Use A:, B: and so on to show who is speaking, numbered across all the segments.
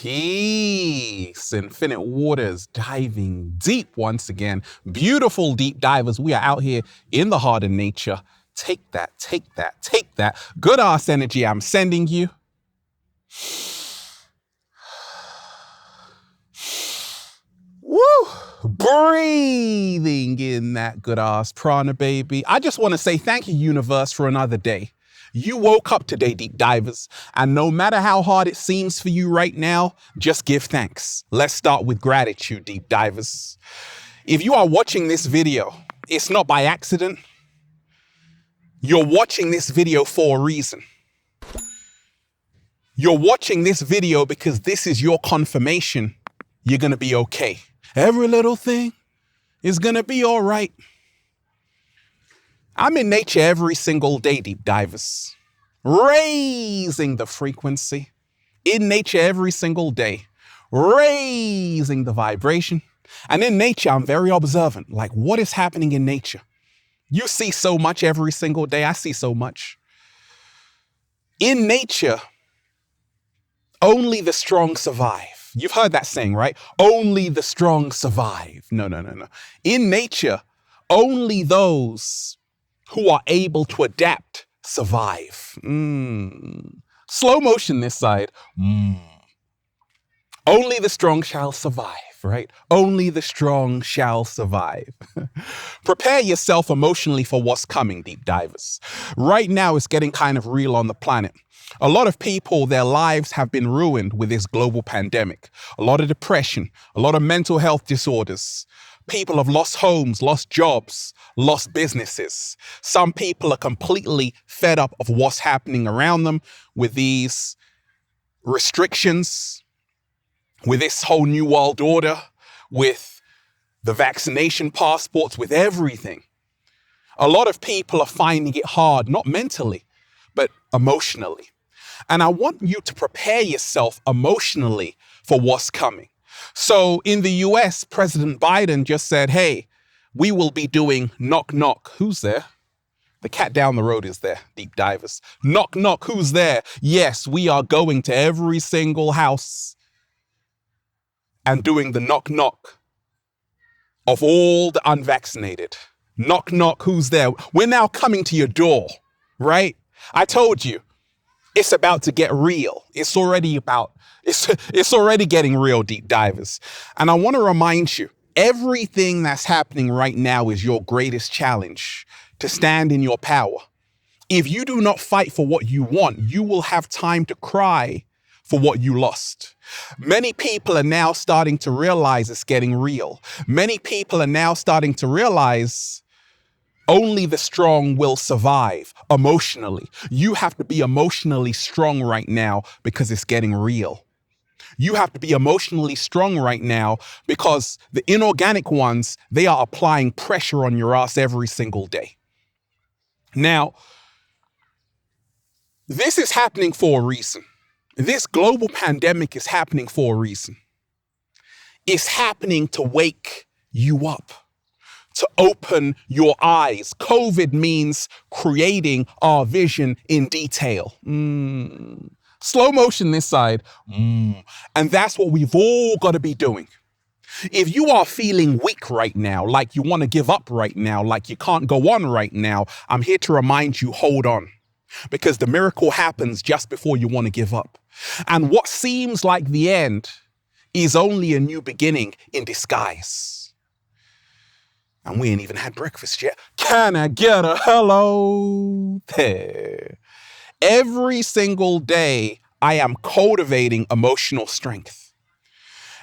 A: Peace, infinite waters, diving deep once again. Beautiful deep divers. We are out here in the heart of nature. Take that, take that, take that. Good ass energy I'm sending you. Woo! Breathing in that good ass prana, baby. I just want to say thank you, universe, for another day. You woke up today, deep divers, and no matter how hard it seems for you right now, just give thanks. Let's start with gratitude, deep divers. If you are watching this video, it's not by accident. You're watching this video for a reason. You're watching this video because this is your confirmation you're going to be okay. Every little thing is going to be all right. I'm in nature every single day, deep divers, raising the frequency. In nature every single day, raising the vibration. And in nature, I'm very observant, like what is happening in nature. You see so much every single day. I see so much. In nature, only the strong survive. You've heard that saying, right? Only the strong survive. No. In nature, only those who are able to adapt survive. Slow motion this side. Only the strong shall survive, right? Only the strong shall survive. Prepare yourself emotionally for what's coming, deep divers. Right now, it's getting kind of real on the planet. A lot of people, their lives have been ruined with this global pandemic. A lot of depression, a lot of mental health disorders. People have lost homes, lost jobs, lost businesses. Some people are completely fed up of what's happening around them with these restrictions, with this whole new world order, with the vaccination passports, with everything. A lot of people are finding it hard, not mentally, but emotionally. And I want you to prepare yourself emotionally for what's coming. So in the US, President Biden just said, hey, we will be doing knock, knock. Who's there? The cat down the road is there, deep divers. Knock, knock, who's there? Yes, we are going to every single house and doing the knock, knock of all the unvaccinated. Knock, knock, who's there? We're now coming to your door, right? I told you, it's about to get real. It's already getting real, deep divers. And I want to remind you, everything that's happening right now is your greatest challenge to stand in your power. If you do not fight for what you want, you will have time to cry for what you lost. Many people are now starting to realize it's getting real. Many people are now starting to realize only the strong will survive emotionally. You have to be emotionally strong right now because it's getting real. You have to be emotionally strong right now because the inorganic ones, they are applying pressure on your ass every single day. Now, this is happening for a reason. This global pandemic is happening for a reason. It's happening to wake you up, to open your eyes. COVID means creating our vision in detail. Slow motion this side. And that's what we've all got to be doing. If you are feeling weak right now, like you want to give up right now, like you can't go on right now, I'm here to remind you, hold on. Because the miracle happens just before you want to give up. And what seems like the end is only a new beginning in disguise. And we ain't even had breakfast yet. Can I get a hello there? Every single day, I am cultivating emotional strength.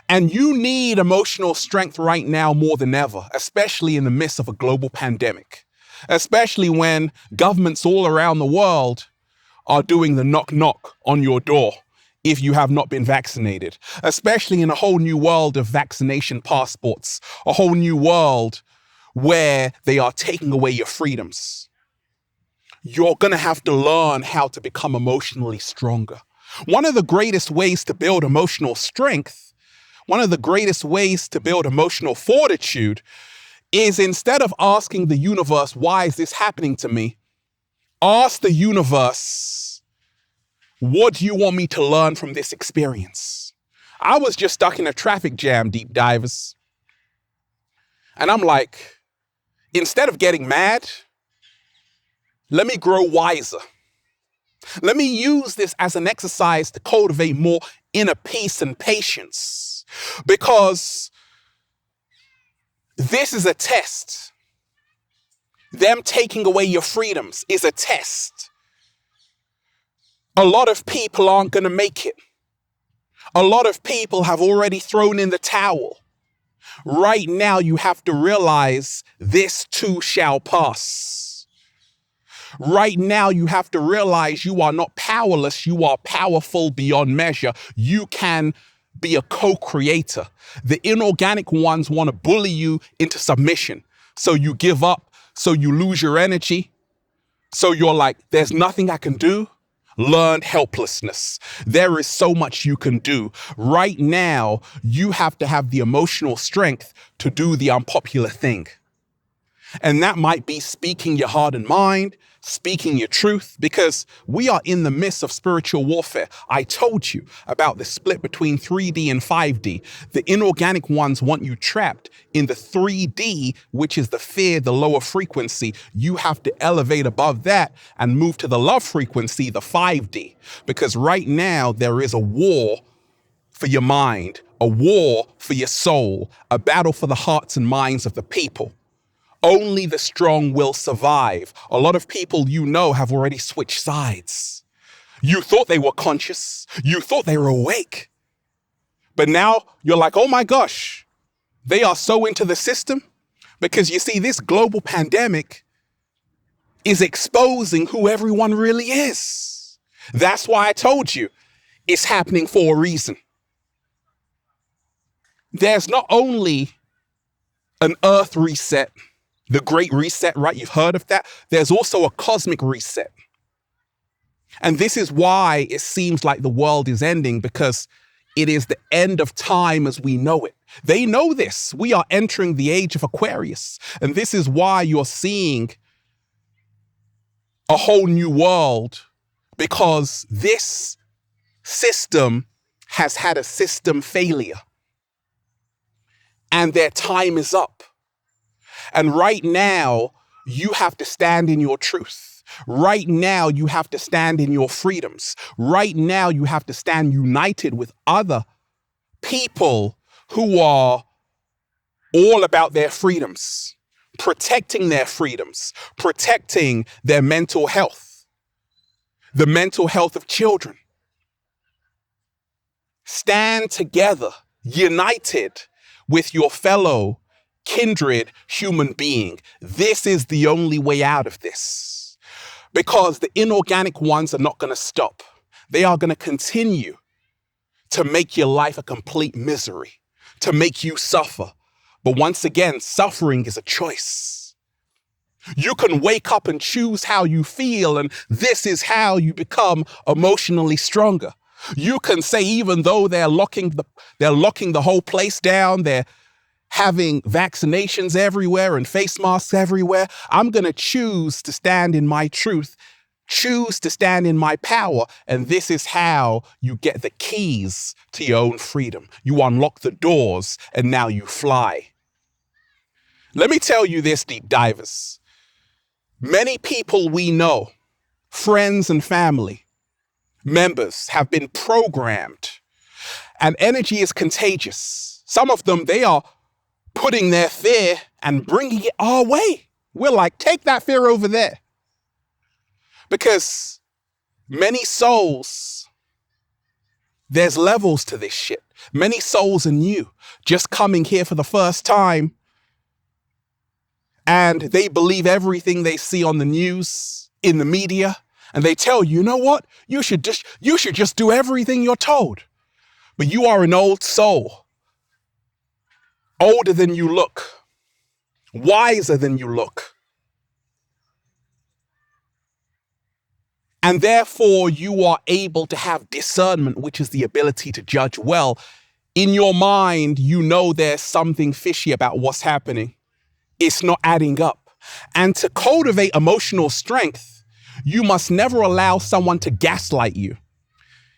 A: And you need emotional strength right now more than ever, especially in the midst of a global pandemic. Especially when governments all around the world are doing the knock knock on your door if you have not been vaccinated. Especially in a whole new world of vaccination passports, a whole new world where they are taking away your freedoms. You're going to have to learn how to become emotionally stronger. One of the greatest ways to build emotional strength, one of the greatest ways to build emotional fortitude is instead of asking the universe, why is this happening to me? Ask the universe, what do you want me to learn from this experience? I was just stuck in a traffic jam, deep divers. And I'm like, instead of getting mad, let me grow wiser. Let me use this as an exercise to cultivate more inner peace and patience. Because this is a test. Them taking away your freedoms is a test. A lot of people aren't going to make it. A lot of people have already thrown in the towel. Right now, you have to realize this too shall pass. Right now, you have to realize you are not powerless. You are powerful beyond measure. You can be a co-creator. The inorganic ones want to bully you into submission. So you give up. So you lose your energy. So you're like, there's nothing I can do. Learn helplessness. There is so much you can do. Right now, you have to have the emotional strength to do the unpopular thing. And that might be speaking your heart and mind, speaking your truth, because we are in the midst of spiritual warfare. I told you about the split between 3D and 5D. The inorganic ones want you trapped in the 3D, which is the fear, the lower frequency. You have to elevate above that and move to the love frequency, the 5D, because right now there is a war for your mind, a war for your soul, a battle for the hearts and minds of the people. Only the strong will survive. A lot of people you know have already switched sides. You thought they were conscious. You thought they were awake. But now you're like, oh my gosh, they are so into the system. Because you see, this global pandemic is exposing who everyone really is. That's why I told you it's happening for a reason. There's not only an earth reset, the Great Reset, right? You've heard of that. There's also a cosmic reset. And this is why it seems like the world is ending, because it is the end of time as we know it. They know this. We are entering the age of Aquarius. And this is why you're seeing a whole new world, because this system has had a system failure. And their time is up. And right now, you have to stand in your truth. Right now, you have to stand in your freedoms. Right now, you have to stand united with other people who are all about their freedoms, protecting their freedoms, protecting their mental health, the mental health of children. Stand together, united with your fellow kindred human being. This is the only way out of this, because the inorganic ones are not going to stop. They are going to continue to make your life a complete misery, to make you suffer. But once again, suffering is a choice. You can wake up and choose how you feel, and this is how you become emotionally stronger. You can say, even though they're locking the whole place down, they're having vaccinations everywhere and face masks everywhere, I'm going to choose to stand in my truth, choose to stand in my power. And this is how you get the keys to your own freedom. You unlock the doors and now you fly. Let me tell you this, deep divers. Many people we know, friends and family members, have been programmed, and energy is contagious. Some of them, they are putting their fear and bringing it our way. We're like, take that fear over there. Because many souls, there's levels to this shit. Many souls are new, just coming here for the first time. And they believe everything they see on the news, in the media. And they tell you, you know what? You should just do everything you're told. But you are an old soul. Older than you look, wiser than you look. And therefore, you are able to have discernment, which is the ability to judge well. In your mind, you know there's something fishy about what's happening. It's not adding up. And to cultivate emotional strength, you must never allow someone to gaslight you.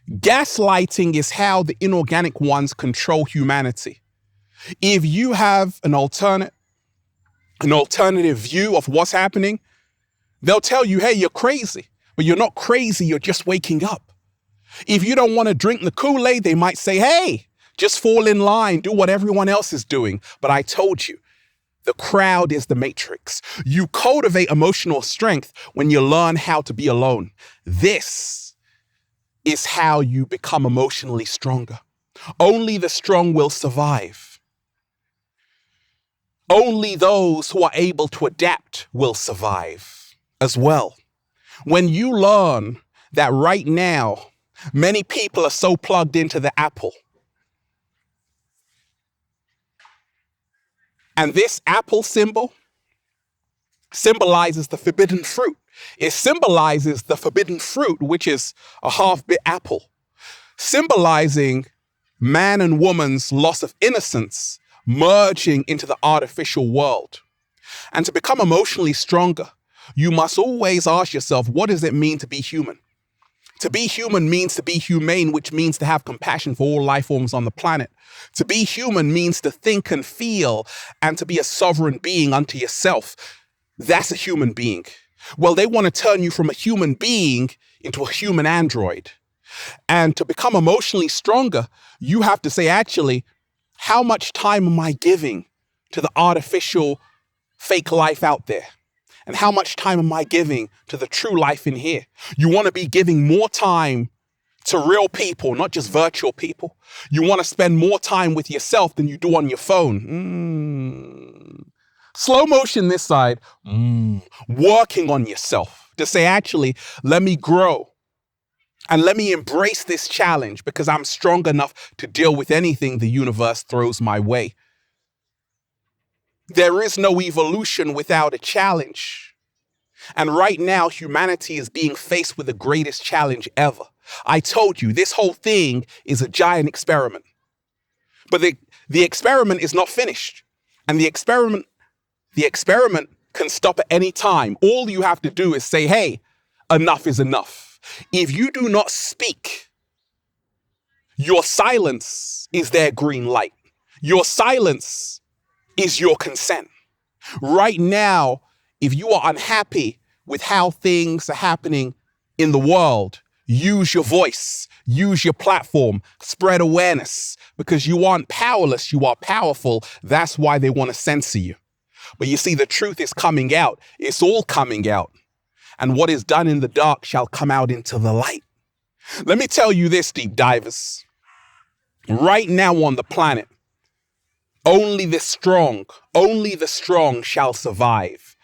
A: Gaslighting is how the inorganic ones control humanity. If you have an alternative view of what's happening, they'll tell you, hey, you're crazy. But you're not crazy, you're just waking up. If you don't want to drink the Kool-Aid, they might say, hey, just fall in line, do what everyone else is doing. But I told you, the crowd is the matrix. You cultivate emotional strength when you learn how to be alone. This is how you become emotionally stronger. Only the strong will survive. Only those who are able to adapt will survive as well. When you learn that right now, many people are so plugged into the apple, and this apple symbol symbolizes the forbidden fruit. It symbolizes the forbidden fruit, which is a half-bit apple, symbolizing man and woman's loss of innocence merging into the artificial world. And to become emotionally stronger, you must always ask yourself, what does it mean to be human? To be human means to be humane, which means to have compassion for all life forms on the planet. To be human means to think and feel and to be a sovereign being unto yourself. That's a human being. Well, they want to turn you from a human being into a human android. And to become emotionally stronger, you have to say, actually, how much time am I giving to the artificial fake life out there? And how much time am I giving to the true life in here? You want to be giving more time to real people, not just virtual people. You want to spend more time with yourself than you do on your phone. Slow motion this side. Working on yourself to say, actually, let me grow and let me embrace this challenge because I'm strong enough to deal with anything the universe throws my way. There is no evolution without a challenge. And right now, humanity is being faced with the greatest challenge ever. I told you, this whole thing is a giant experiment. But the experiment is not finished. And the experiment can stop at any time. All you have to do is say, hey, enough is enough. If you do not speak, your silence is their green light. Your silence is your consent. Right now, if you are unhappy with how things are happening in the world, use your voice, use your platform, spread awareness, because you aren't powerless, you are powerful. That's why they want to censor you. But you see, the truth is coming out. It's all coming out. And what is done in the dark shall come out into the light. Let me tell you this, deep divers. Right now on the planet, only the strong shall survive.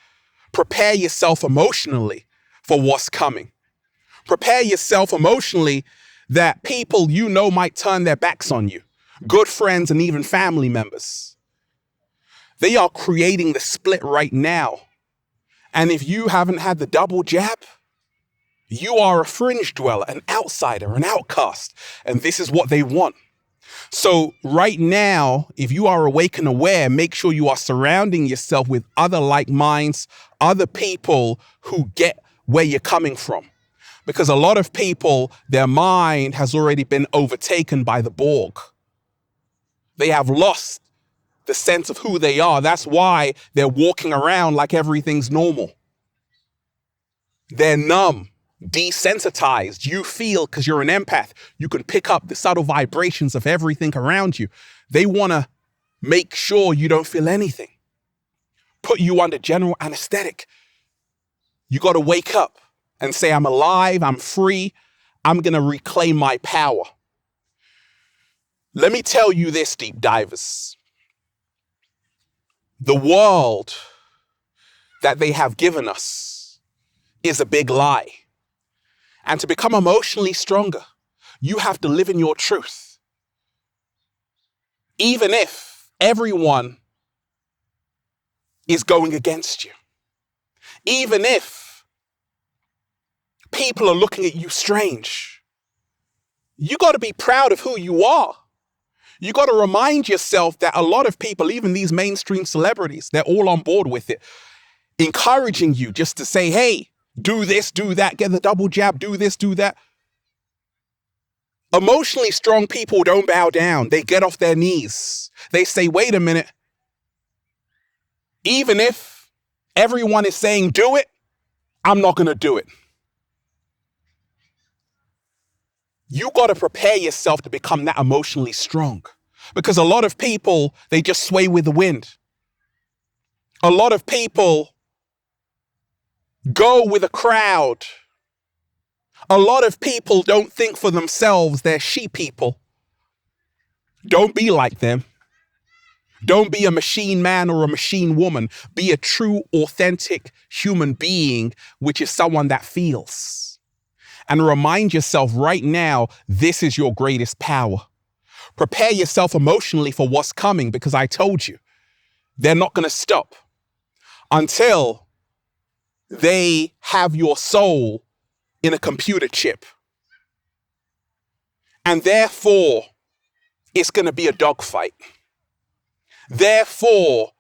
A: Prepare yourself emotionally for what's coming. Prepare yourself emotionally that people you know might turn their backs on you. Good friends and even family members. They are creating the split right now. And if you haven't had the double jab, you are a fringe dweller, an outsider, an outcast. And this is what they want. So right now, if you are awake and aware, make sure you are surrounding yourself with other like minds, other people who get where you're coming from. Because a lot of people, their mind has already been overtaken by the Borg. They have lost the sense of who they are. That's why they're walking around like everything's normal. They're numb, desensitized. You feel, because you're an empath, you can pick up the subtle vibrations of everything around you. They want to make sure you don't feel anything. Put you under general anesthetic. You got to wake up and say, I'm alive, I'm free, I'm going to reclaim my power. Let me tell you this, deep divers. The world that they have given us is a big lie. And to become emotionally stronger, you have to live in your truth. Even if everyone is going against you. Even if people are looking at you strange. You got to be proud of who you are. You got to remind yourself that a lot of people, even these mainstream celebrities, they're all on board with it, encouraging you just to say, hey, do this, do that, get the double jab, do this, do that. Emotionally strong people don't bow down. They get off their knees. They say, wait a minute. Even if everyone is saying do it, I'm not going to do it. You got to prepare yourself to become that emotionally strong. Because a lot of people, they just sway with the wind. A lot of people go with a crowd. A lot of people don't think for themselves. They're sheep people. Don't be like them. Don't be a machine man or a machine woman. Be a true, authentic human being, which is someone that feels. And remind yourself right now, this is your greatest power. Prepare yourself emotionally for what's coming, because I told you, they're not going to stop until they have your soul in a computer chip. And therefore, it's going to be a dogfight. Therefore,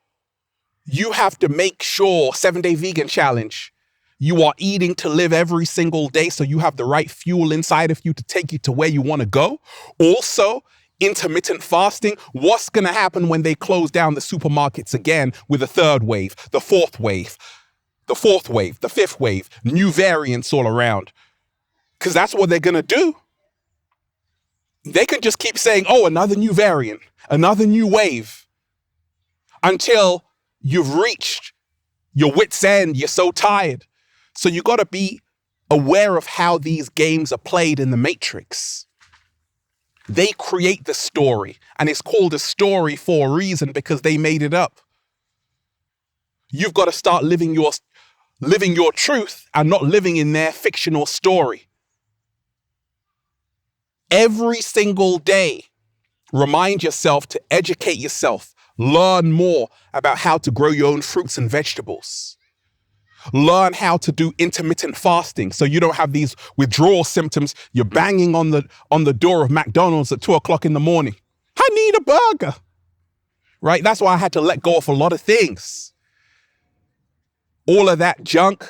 A: you have to make sure, 7-day vegan challenge, you are eating to live every single day so you have the right fuel inside of you to take you to where you want to go. Also, intermittent fasting. What's going to happen when they close down the supermarkets again with a third wave, the fourth wave, the fourth wave, the fifth wave, new variants all around? Because that's what they're going to do. They can just keep saying, oh, another new variant, another new wave, until you've reached your wit's end. You're so tired. So you got to be aware of how these games are played in the Matrix. They create the story, and it's called a story for a reason, because they made it up. You've got to start living your truth and not living in their fictional story. Every single day, remind yourself to educate yourself, learn more about how to grow your own fruits and vegetables. Learn how to do intermittent fasting so you don't have these withdrawal symptoms. You're banging on the door of McDonald's at 2:00 in the morning. I need a burger, right? That's why I had to let go of a lot of things. All of that junk,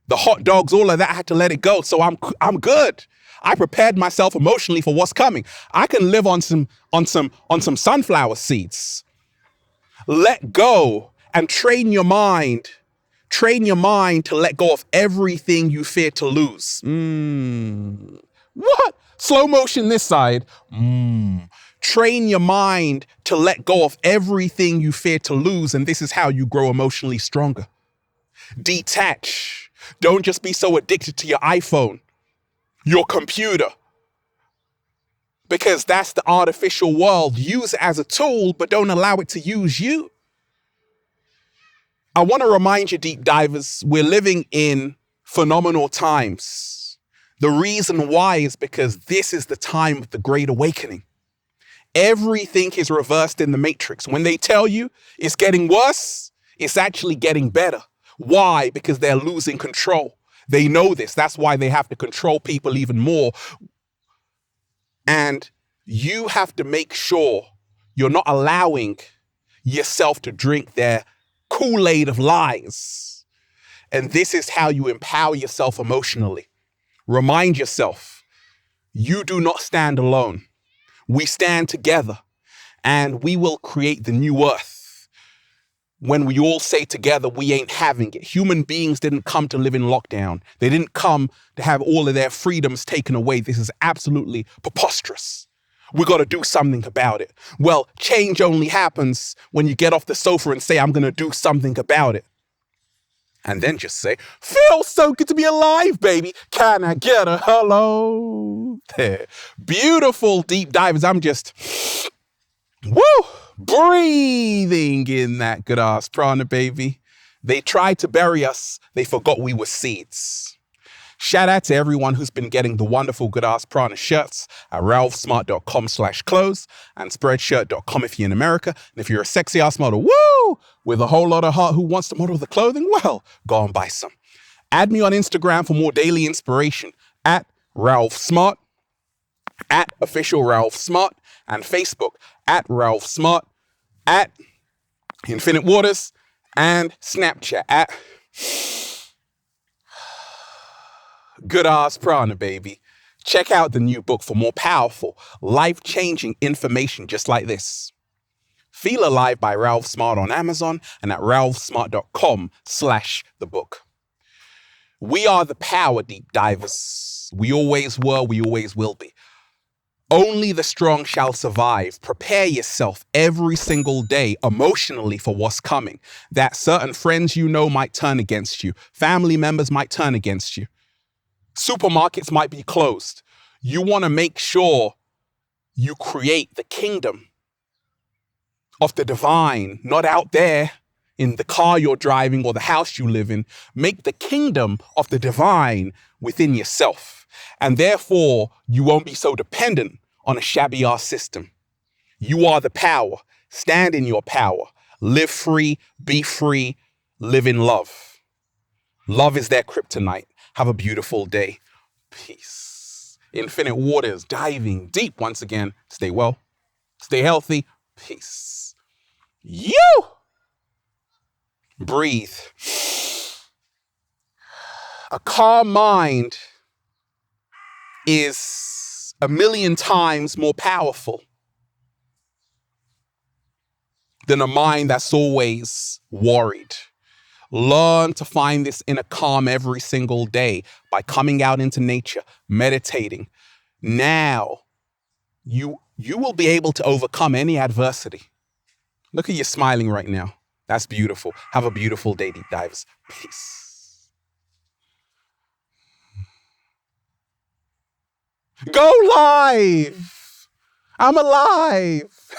A: the hot dogs, all of that, I had to let it go. So I'm good. I prepared myself emotionally for what's coming. I can live on some sunflower seeds. Let go and train your mind. Train your mind to let go of everything you fear to lose. What? Slow motion this side. Train your mind to let go of everything you fear to lose, and this is how you grow emotionally stronger. Detach. Don't just be so addicted to your iPhone, your computer, because that's the artificial world. Use it as a tool, but don't allow it to use you. I want to remind you, deep divers, we're living in phenomenal times. The reason why is because this is the time of the Great Awakening. Everything is reversed in the Matrix. When they tell you it's getting worse, it's actually getting better. Why? Because they're losing control. They know this. That's why they have to control people even more. And you have to make sure you're not allowing yourself to drink their Kool-Aid of lies. And this is how you empower yourself emotionally. Remind yourself, you do not stand alone. We stand together, and we will create the new earth. When we all say together, we ain't having it. Human beings didn't come to live in lockdown. They didn't come to have all of their freedoms taken away. This is absolutely preposterous. We got to do something about it. Well, change only happens when you get off the sofa and say, I'm going to do something about it. And then just say, feels so good to be alive, baby. Can I get a hello? There. Beautiful deep divers. I'm just, breathing in that good ass prana, baby. They tried to bury us. They forgot we were seeds. Shout out to everyone who's been getting the wonderful Good Ass Prana shirts at ralphsmart.com/clothes and spreadshirt.com if you're in America. And if you're a sexy ass model, with a whole lot of heart who wants to model the clothing, well, go and buy some. Add me on Instagram for more daily inspiration at Ralph Smart, at Official Ralph Smart, and Facebook at Ralph Smart, at Infinite Waters, and Snapchat at Good Ass Prana, baby. Check out the new book for more powerful, life-changing information just like this. Feel Alive by Ralph Smart on Amazon and at ralphsmart.com/the book. We are the power, deep divers. We always were, we always will be. Only the strong shall survive. Prepare yourself every single day emotionally for what's coming. That certain friends you know might turn against you. Family members might turn against you. Supermarkets might be closed. You want to make sure you create the kingdom of the divine, not out there in the car you're driving or the house you live in. Make the kingdom of the divine within yourself. And therefore, you won't be so dependent on a shabby-ass system. You are the power. Stand in your power. Live free, be free, live in love. Love is their kryptonite. Have a beautiful day. Peace. Infinite waters, diving deep once again. Stay well, stay healthy. Peace. You! Breathe. A calm mind is 1,000,000 times more powerful than a mind that's always worried. Learn to find this inner calm every single day by coming out into nature, meditating. Now, you will be able to overcome any adversity. Look at you smiling right now. That's beautiful. Have a beautiful day, deep divers. Peace. Go live! I'm alive!